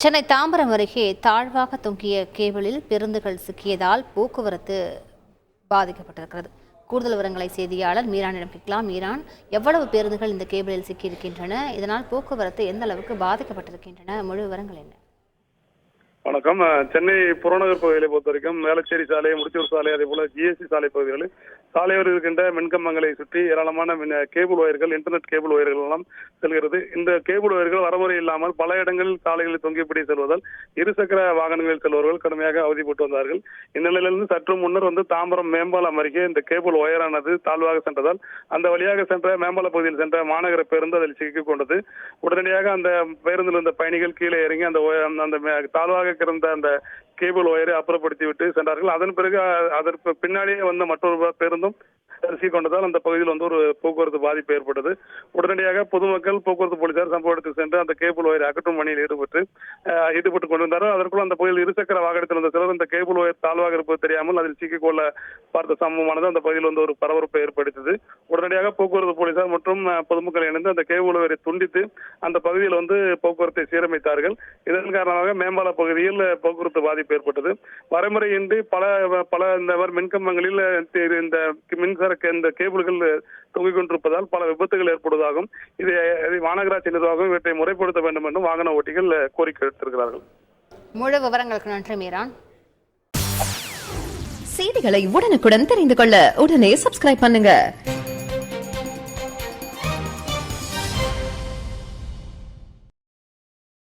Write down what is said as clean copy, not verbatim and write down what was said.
சென்னை தாம்பரம் அருகே தாழ்வாக தொங்கிய கேபிளில் பேருந்துகள் சிக்கியதால் போக்குவரத்து பாதிக்கப்பட்டிருக்கிறது. கூடுதல் விவரங்களை செய்தியாளர் மீரானிடம் கேட்கலாம். மீரான், எவ்வளவு பேருந்துகள் இந்த கேபிளில் சிக்கியிருக்கின்றன? இதனால் போக்குவரத்து எந்த அளவுக்கு பாதிக்கப்பட்டிருக்கின்றன? முழு விவரங்கள் என்ன? வணக்கம். சென்னை புறநகர் பகுதிகளை பொறுத்த வரைக்கும் வேளச்சேரி சாலை, முடிச்சூர் சாலை, அதே போல ஜிஎஸ்டி சாலை பகுதிகளில் சாலையோடு இருக்கின்ற மின்கம்பங்களை சுற்றி ஏராளமான கேபிள் ஒயர்கள், இன்டர்நெட் கேபிள் ஒயர்கள் எல்லாம் செல்கிறது. இந்த கேபிள் ஒயர்கள் வரமுறை இல்லாமல் பல இடங்களில் சாலைகளில் தொங்கிப்பிடி செல்வதால் இருசக்கர வாகனங்களில் செல்வர்கள் கடுமையாக அவதிப்பட்டு வந்தார்கள். இந்நிலையிலிருந்து சற்று முன்னர் தாம்பரம் மேம்பாலம் அருகே இந்த கேபிள் ஒயரானது தாழ்வாக சென்றதால் அந்த வழியாக சென்ற மேம்பால பகுதியில் சென்ற மாநகர பேருந்து அதில் சிக்கிக் கொண்டது. உடனடியாக அந்த பேருந்தில் இருந்த பயணிகள் கீழே இறங்கி அந்த தாழ்வாக கிடந்த அந்த கேபிள் ஒயரை அப்புறப்படுத்திவிட்டு சென்றார்கள். அதன் பிறகு அதற்கு பின்னாடியே வந்த மற்றொரு பேருந்தும் கொண்டதால் அந்த பகுதியில் ஒரு போக்குவரத்து பாதிப்பு ஏற்பட்டது. உடனடியாக பொதுமக்கள், போக்குவரத்து போலீசார் சம்பவ இடத்துக்கு சென்று அந்த கேபிள் ஒயரை அகற்றும் பணியில் ஈடுபட்டு கொண்டிருந்தார்கள். அதற்குள் அந்த பகுதியில் இருசக்கர வாகனத்தில் இருந்த சிலர் இந்த கேபிள் ஒயர் தாழ்வாக இருப்பது தெரியாமல் அதில் சிக்கிக்கொள்ள பார்த்த சம்பவமானது அந்த பகுதியில் ஒரு பரபரப்பை ஏற்படுத்தியது. உடனடியாக போக்குவரத்து போலீசார் மற்றும் பொதுமக்கள் இணைந்து அந்த கேபிள் ஒயரை துண்டித்து அந்த பகுதியில் போக்குவரத்தை சீரமைத்தார்கள். இதன் காரணமாக மேம்பால பகுதியில் போக்குவரத்து பாதிப்பு ஏற்பட்டது. வரைமுறையின்றி பல இந்த மின்கம்பங்களில் இந்த மின்சார இந்த கேபிள்கள் தொங்கிக் கொண்டிருப்பதால் பல விபத்துகள் ஏற்படுவதாகவும் இதை மாநகராட்சி நிர்வாகம் இவற்றை முறைப்படுத்த வேண்டும் என்றும் வாகன ஓட்டிகள் கோரிக்கை எடுத்திருக்கிறார்கள். முழு விவரங்களுக்கு நன்றி மீரான். செய்திகளை உடனுக்குடன் தெரிந்து கொள்ள உடனே சப்ஸ்கிரைப் பண்ணுங்க.